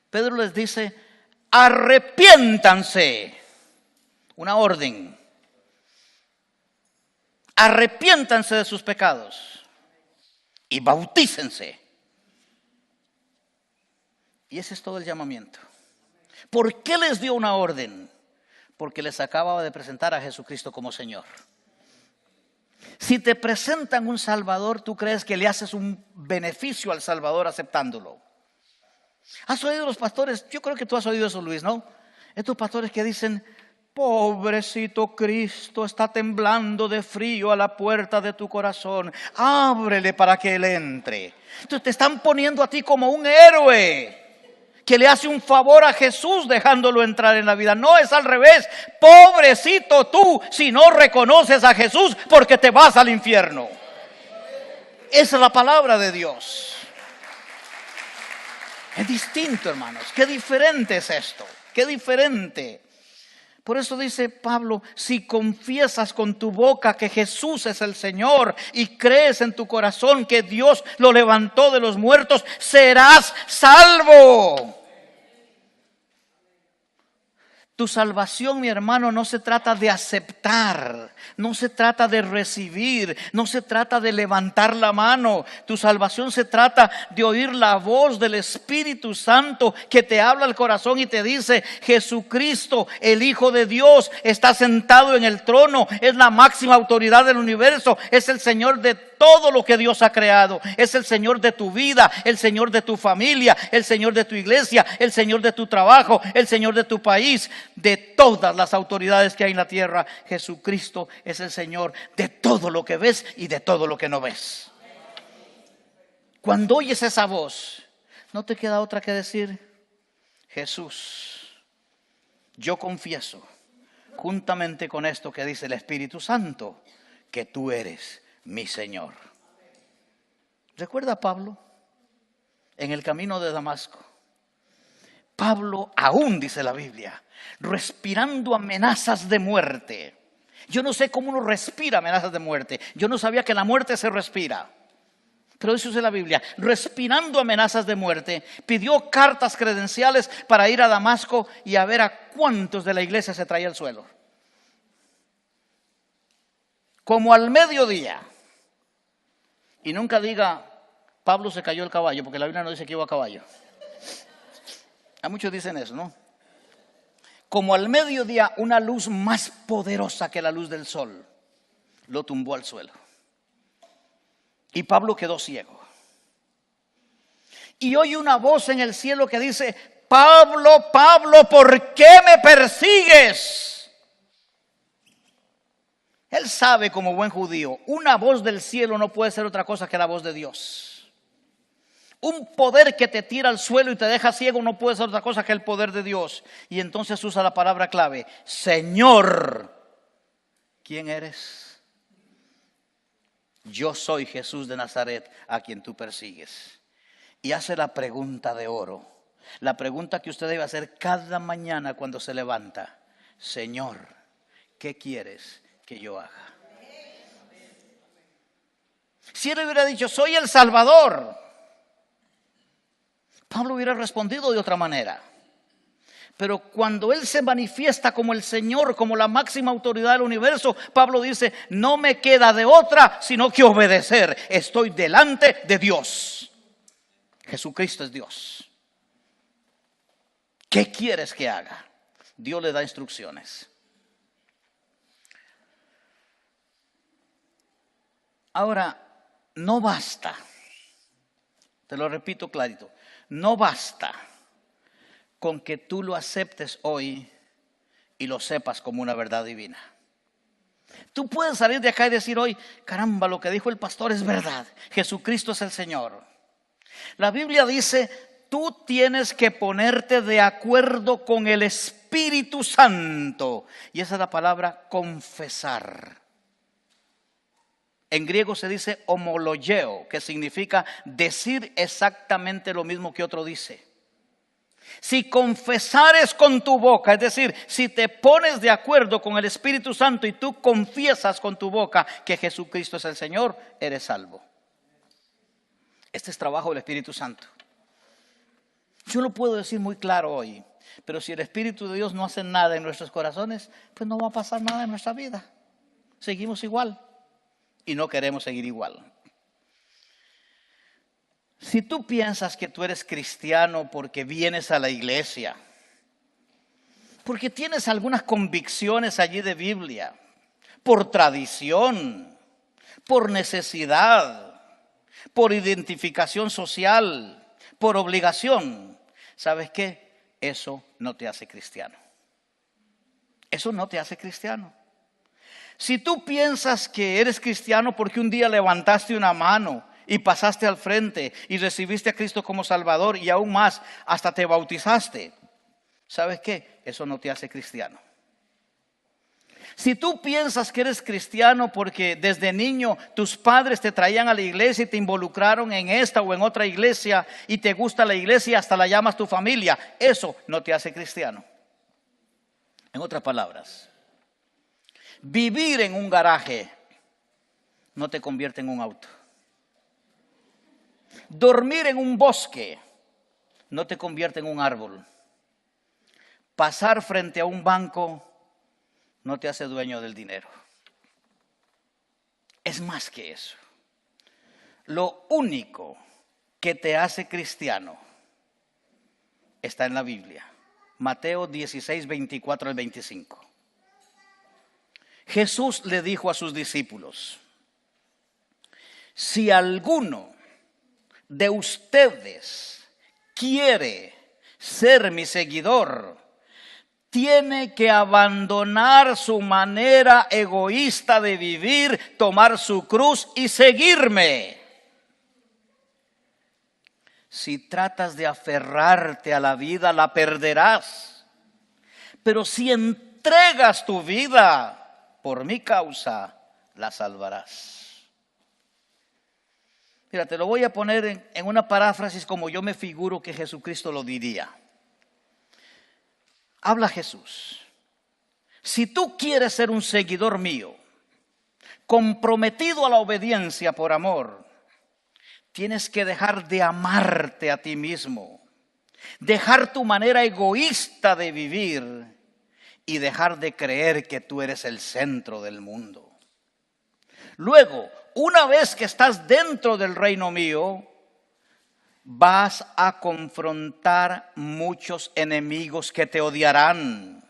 Pedro les dice: arrepiéntanse. Una orden. Arrepiéntanse de sus pecados y bautícense. Y ese es todo el llamamiento. ¿Por qué les dio una orden? Porque les acababa de presentar a Jesucristo como Señor. Si te presentan un Salvador, ¿tú crees que le haces un beneficio al Salvador aceptándolo? ¿Has oído los pastores? Yo creo que tú has oído eso, Luis, ¿no? Estos pastores que dicen: pobrecito Cristo, está temblando de frío a la puerta de tu corazón, ábrele para que Él entre. Entonces te están poniendo a ti como un héroe que le hace un favor a Jesús dejándolo entrar en la vida. No, es al revés. Pobrecito tú si no reconoces a Jesús, porque te vas al infierno. Esa es la palabra de Dios. Es distinto, hermanos. Qué diferente es esto. Qué diferente. Por eso dice Pablo: si confiesas con tu boca que Jesús es el Señor y crees en tu corazón que Dios lo levantó de los muertos, serás salvo. Tu salvación, mi hermano, no se trata de aceptar, no se trata de recibir, no se trata de levantar la mano. Tu salvación se trata de oír la voz del Espíritu Santo que te habla al corazón y te dice: Jesucristo, el Hijo de Dios, está sentado en el trono, es la máxima autoridad del universo, es el Señor de todo lo que Dios ha creado, es el Señor de tu vida, el Señor de tu familia, el Señor de tu iglesia, el Señor de tu trabajo, el Señor de tu país, de todas las autoridades que hay en la tierra. Jesucristo es el Señor de todo lo que ves y de todo lo que no ves. Cuando oyes esa voz, no te queda otra que decir: Jesús, yo confieso, juntamente con esto que dice el Espíritu Santo, que tú eres mi Señor. ¿Recuerda a Pablo en el camino de Damasco? Pablo, aún dice la Biblia, respirando amenazas de muerte. Yo no sé cómo uno respira amenazas de muerte. Yo no sabía que la muerte se respira. Pero eso dice la Biblia: respirando amenazas de muerte, pidió cartas credenciales para ir a Damasco y a ver a cuántos de la iglesia se traía al suelo. Como al mediodía. Y nunca diga: Pablo se cayó el caballo, porque la Biblia no dice que iba a caballo. A muchos dicen eso, ¿no? Como al mediodía, una luz más poderosa que la luz del sol lo tumbó al suelo. Y Pablo quedó ciego. Y oye una voz en el cielo que dice: Pablo, Pablo, ¿por qué me persigues? Él sabe, como buen judío, una voz del cielo no puede ser otra cosa que la voz de Dios. Un poder que te tira al suelo y te deja ciego no puede ser otra cosa que el poder de Dios. Y entonces usa la palabra clave: Señor, ¿quién eres? Yo soy Jesús de Nazaret, a quien tú persigues. Y hace la pregunta de oro, la pregunta que usted debe hacer cada mañana cuando se levanta: Señor, ¿qué quieres que yo haga? Si él hubiera dicho: soy el Salvador, Pablo hubiera respondido de otra manera. Pero cuando él se manifiesta como el Señor, como la máxima autoridad del universo, Pablo dice: no me queda de otra sino que obedecer. Estoy delante de Dios. Jesucristo es Dios. ¿Qué quieres que haga? Dios le da instrucciones. Ahora, no basta, te lo repito clarito, no basta con que tú lo aceptes hoy y lo sepas como una verdad divina. Tú puedes salir de acá y decir hoy: caramba, lo que dijo el pastor es verdad, Jesucristo es el Señor. La Biblia dice: tú tienes que ponerte de acuerdo con el Espíritu Santo. Y esa es la palabra confesar. En griego se dice homologeo, que significa decir exactamente lo mismo que otro dice. Si confesares con tu boca, es decir, si te pones de acuerdo con el Espíritu Santo y tú confiesas con tu boca que Jesucristo es el Señor, eres salvo. Este es trabajo del Espíritu Santo. Yo lo puedo decir muy claro hoy, pero si el Espíritu de Dios no hace nada en nuestros corazones, pues no va a pasar nada en nuestra vida. Seguimos igual. Y no queremos seguir igual. Si tú piensas que tú eres cristiano porque vienes a la iglesia, porque tienes algunas convicciones allí de Biblia, por tradición, por necesidad, por identificación social, por obligación, ¿sabes qué? Eso no te hace cristiano. Eso no te hace cristiano. Si tú piensas que eres cristiano porque un día levantaste una mano y pasaste al frente y recibiste a Cristo como Salvador y aún más, hasta te bautizaste, ¿sabes qué? Eso no te hace cristiano. Si tú piensas que eres cristiano porque desde niño tus padres te traían a la iglesia y te involucraron en esta o en otra iglesia y te gusta la iglesia y hasta la llamas tu familia, eso no te hace cristiano. En otras palabras, vivir en un garaje no te convierte en un auto. Dormir en un bosque no te convierte en un árbol. Pasar frente a un banco no te hace dueño del dinero. Es más que eso. Lo único que te hace cristiano está en la Biblia. Mateo 16, 24 al 25. Jesús le dijo a sus discípulos: si alguno de ustedes quiere ser mi seguidor, tiene que abandonar su manera egoísta de vivir, tomar su cruz y seguirme. Si tratas de aferrarte a la vida, la perderás. Pero si entregas tu vida por mi causa, la salvarás. Mira, te lo voy a poner en una paráfrasis como yo me figuro que Jesucristo lo diría. Habla Jesús: si tú quieres ser un seguidor mío, comprometido a la obediencia por amor, tienes que dejar de amarte a ti mismo, dejar tu manera egoísta de vivir y dejar de creer que tú eres el centro del mundo. Luego, una vez que estás dentro del reino mío, vas a confrontar muchos enemigos que te odiarán,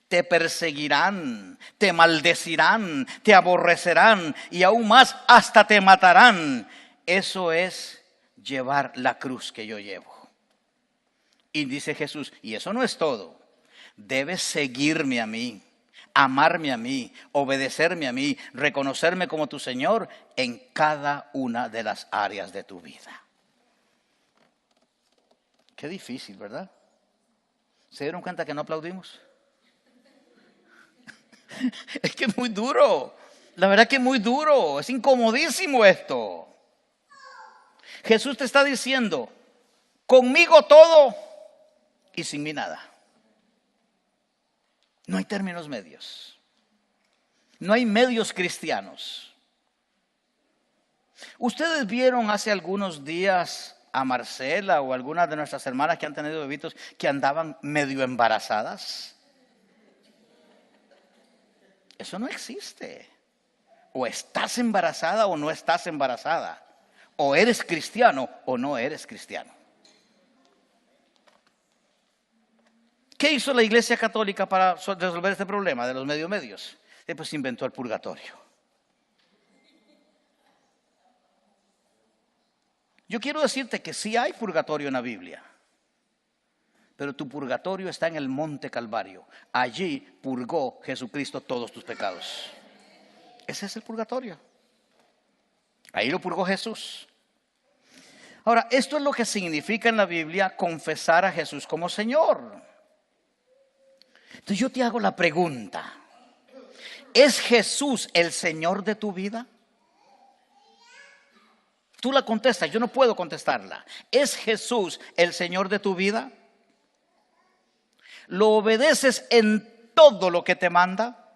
te perseguirán, te maldecirán, te aborrecerán y aún más, hasta te matarán. Eso es llevar la cruz que yo llevo. Y dice Jesús, y eso no es todo. Debes seguirme a mí, amarme a mí, obedecerme a mí, reconocerme como tu Señor en cada una de las áreas de tu vida. Qué difícil, ¿verdad? ¿Se dieron cuenta que no aplaudimos? Es que es muy duro. La verdad que es muy duro. Es incomodísimo esto. Jesús te está diciendo: conmigo todo y sin mí nada. No hay términos medios. No hay medios cristianos. Ustedes vieron hace algunos días a Marcela o algunas de nuestras hermanas que han tenido bebitos que andaban medio embarazadas. Eso no existe. O estás embarazada o no estás embarazada. O eres cristiano o no eres cristiano. ¿Qué hizo la Iglesia Católica para resolver este problema de los medios? Después inventó el purgatorio. Yo quiero decirte que sí hay purgatorio en la Biblia, pero tu purgatorio está en el monte Calvario. Allí purgó Jesucristo todos tus pecados. Ese es el purgatorio. Ahí lo purgó Jesús. Ahora, esto es lo que significa en la Biblia confesar a Jesús como Señor. Entonces yo te hago la pregunta: ¿es Jesús el Señor de tu vida? Tú la contestas, yo no puedo contestarla. ¿Es Jesús el Señor de tu vida? ¿Lo obedeces en todo lo que te manda?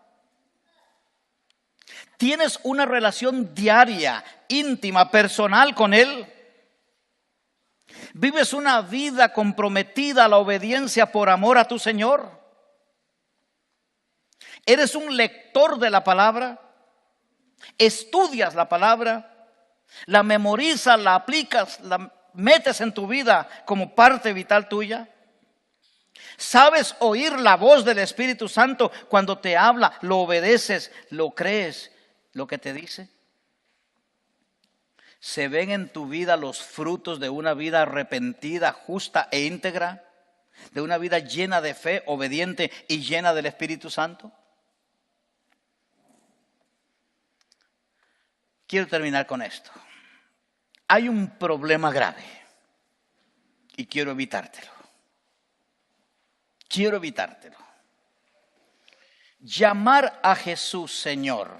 ¿Tienes una relación diaria, íntima, personal con Él? ¿Vives una vida comprometida a la obediencia por amor a tu Señor? ¿Eres un lector de la palabra? ¿Estudias la palabra? ¿La memorizas, la aplicas, la metes en tu vida como parte vital tuya? ¿Sabes oír la voz del Espíritu Santo cuando te habla? ¿Lo obedeces? ¿Lo crees lo que te dice? ¿Se ven en tu vida los frutos de una vida arrepentida, justa e íntegra? ¿De una vida llena de fe, obediente y llena del Espíritu Santo? Quiero terminar con esto. Hay un problema grave y quiero evitártelo. Quiero evitártelo. Llamar a Jesús Señor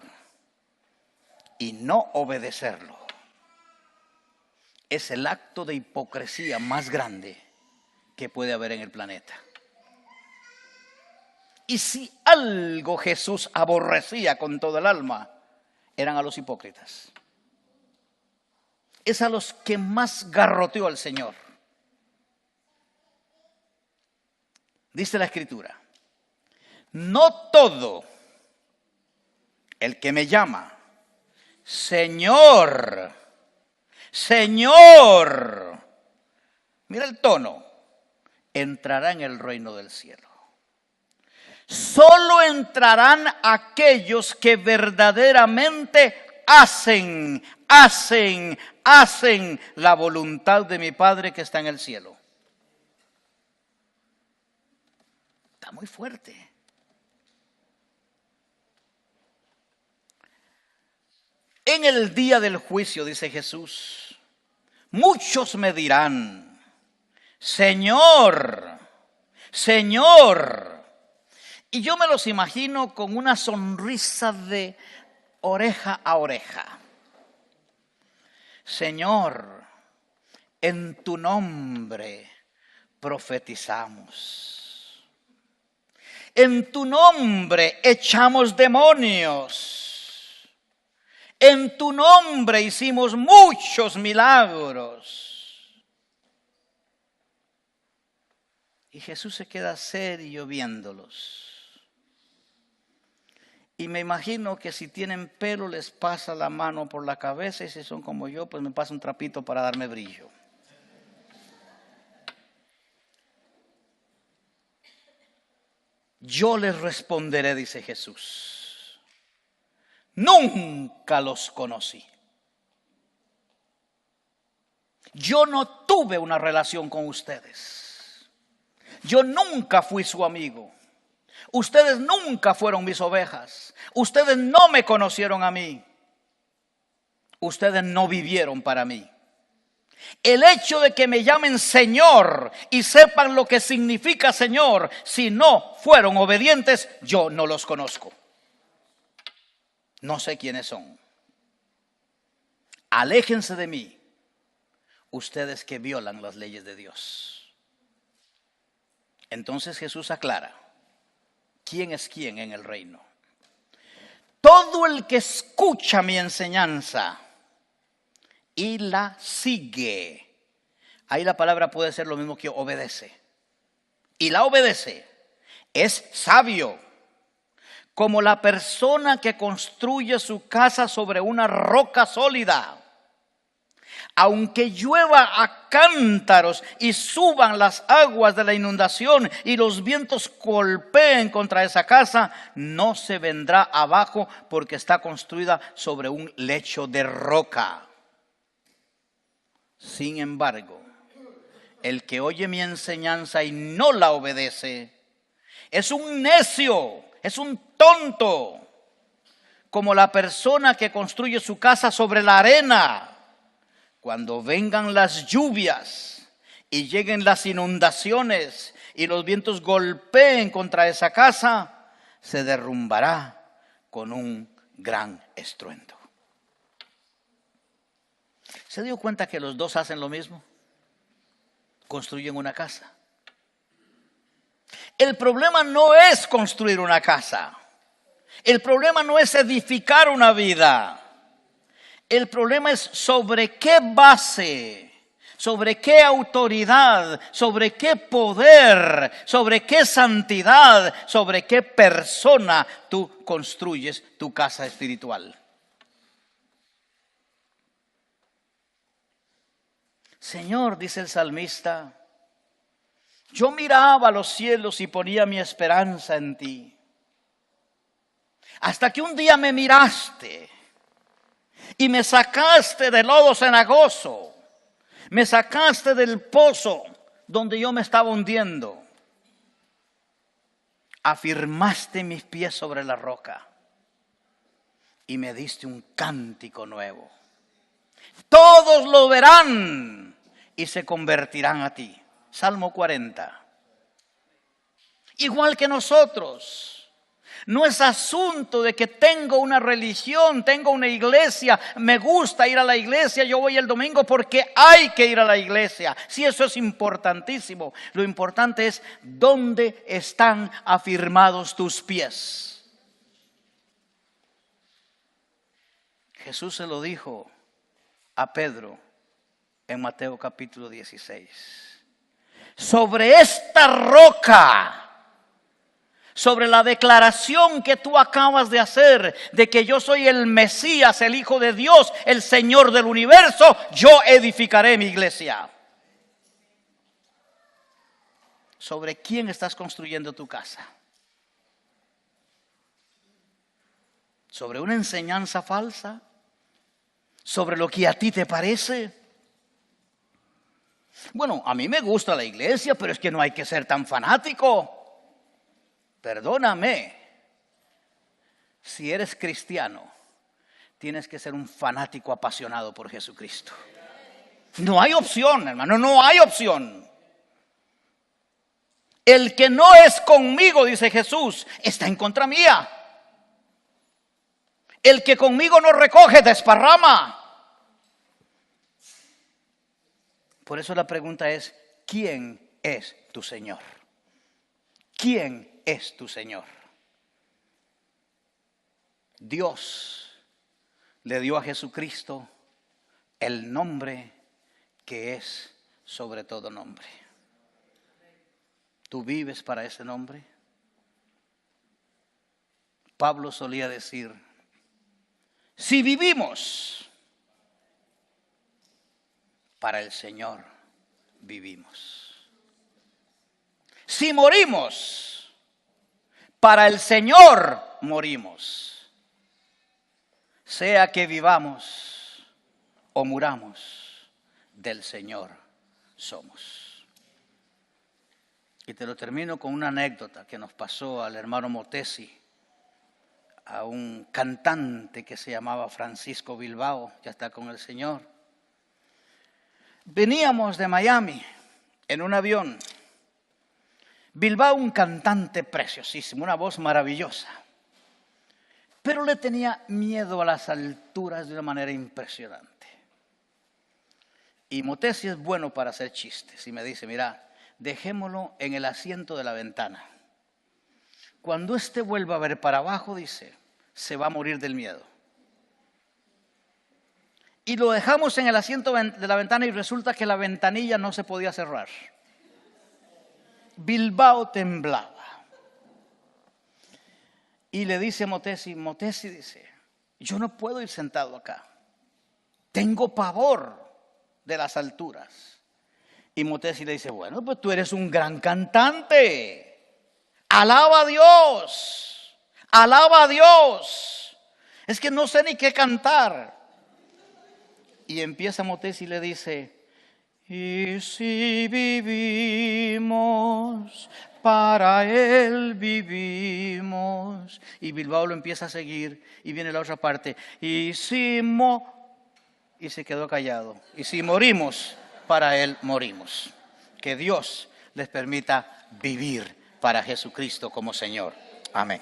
y no obedecerlo es el acto de hipocresía más grande que puede haber en el planeta. Y si algo Jesús aborrecía con todo el alma, eran a los hipócritas. Es a los que más garroteó al Señor. Dice la Escritura: no todo el que me llama Señor, Señor, mira el tono, entrará en el reino del cielo. Solo entrarán aquellos que verdaderamente hacen la voluntad de mi Padre que está en el cielo. Está muy fuerte. En el día del juicio, dice Jesús, muchos me dirán: Señor, Señor. Y yo me los imagino con una sonrisa de oreja a oreja. Señor, en tu nombre profetizamos. En tu nombre echamos demonios. En tu nombre hicimos muchos milagros. Y Jesús se queda serio viéndolos. Y me imagino que si tienen pelo les pasa la mano por la cabeza, y si son como yo, pues me pasa un trapito para darme brillo. Yo les responderé, dice Jesús: nunca los conocí. Yo no tuve una relación con ustedes. Yo nunca fui su amigo. Ustedes nunca fueron mis ovejas. Ustedes no me conocieron a mí. Ustedes no vivieron para mí. El hecho de que me llamen Señor y sepan lo que significa Señor, si no fueron obedientes, yo no los conozco. No sé quiénes son. Aléjense de mí, ustedes que violan las leyes de Dios. Entonces Jesús aclara quién es quién en el reino. Todo el que escucha mi enseñanza y la sigue. Ahí la palabra puede ser lo mismo que obedece. Y la obedece. Es sabio. Como la persona que construye su casa sobre una roca sólida. Aunque llueva a cántaros y suban las aguas de la inundación y los vientos golpeen contra esa casa, no se vendrá abajo porque está construida sobre un lecho de roca. Sin embargo, el que oye mi enseñanza y no la obedece, es un necio, es un tonto, como la persona que construye su casa sobre la arena. Cuando vengan las lluvias y lleguen las inundaciones y los vientos golpeen contra esa casa, se derrumbará con un gran estruendo. ¿Se dio cuenta que los dos hacen lo mismo? Construyen una casa. El problema no es construir una casa. El problema no es edificar una vida. El problema es sobre qué base, sobre qué autoridad, sobre qué poder, sobre qué santidad, sobre qué persona tú construyes tu casa espiritual. Señor, dice el salmista, yo miraba los cielos y ponía mi esperanza en ti. Hasta que un día me miraste y me sacaste del lodo cenagoso, me sacaste del pozo donde yo me estaba hundiendo. Afirmaste mis pies sobre la roca y me diste un cántico nuevo. Todos lo verán y se convertirán a ti. Salmo 40. Igual que nosotros. No es asunto de que tengo una religión, tengo una iglesia, me gusta ir a la iglesia, yo voy el domingo porque hay que ir a la iglesia. Sí, eso es importantísimo. Lo importante es dónde están afirmados tus pies. Jesús se lo dijo a Pedro en Mateo capítulo 16. Sobre esta roca, sobre la declaración que tú acabas de hacer de que yo soy el Mesías, el Hijo de Dios, el Señor del universo, yo edificaré mi iglesia. ¿Sobre quién estás construyendo tu casa? ¿Sobre una enseñanza falsa? ¿Sobre lo que a ti te parece? Bueno, a mí me gusta la iglesia, pero es que no hay que ser tan fanático. Perdóname, si eres cristiano, tienes que ser un fanático apasionado por Jesucristo. No hay opción, hermano, no hay opción. El que no es conmigo, dice Jesús, está en contra mía. El que conmigo no recoge, desparrama. Por eso la pregunta es, ¿quién es tu Señor? ¿Quién es tu Señor? Dios le dio a Jesucristo el nombre que es sobre todo nombre. ¿Tú vives para ese nombre? Pablo solía decir, si vivimos, para el Señor vivimos. Si morimos, para el Señor morimos. Sea que vivamos o muramos, del Señor somos. Y te lo termino con una anécdota que nos pasó al hermano Motesi, a un cantante que se llamaba Francisco Bilbao, ya está con el Señor. Veníamos de Miami en un avión. Bilbao, un cantante preciosísimo, una voz maravillosa, pero le tenía miedo a las alturas de una manera impresionante. Y Motesi es bueno para hacer chistes y me dice, mira, dejémoslo en el asiento de la ventana. Cuando éste vuelva a ver para abajo, dice, se va a morir del miedo. Y lo dejamos en el asiento de la ventana y resulta que la ventanilla no se podía cerrar. Bilbao temblaba. Y le dice a Motesi, Motesi dice, yo no puedo ir sentado acá. Tengo pavor de las alturas. Y Motesi le dice, bueno, pues tú eres un gran cantante. Alaba a Dios. Alaba a Dios. Es que no sé ni qué cantar. Y empieza Motesi y le dice, y si vivimos, para Él vivimos. Y Bilbao lo empieza a seguir y viene la otra parte. Y se quedó callado. Y si morimos, para Él morimos. Que Dios les permita vivir para Jesucristo como Señor. Amén.